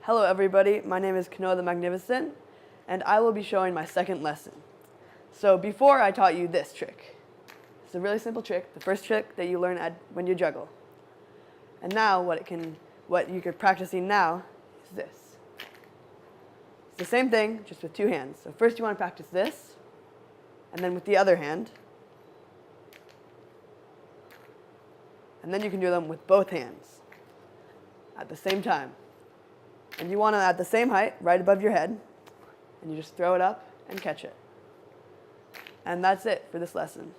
Hello everybody, my name is Kanoa the Magnificent, and I will be showing my second lesson. So before I taught you this trick. It's a really simple trick, the first trick that you learn when you juggle. And now what you're practicing now is this. It's the same thing, just with two hands. So first you want to practice this, and then with the other hand. And then you can do them with both hands at the same time. And you want them at the same height, right above your head, and you just throw it up and catch it. And that's it for this lesson.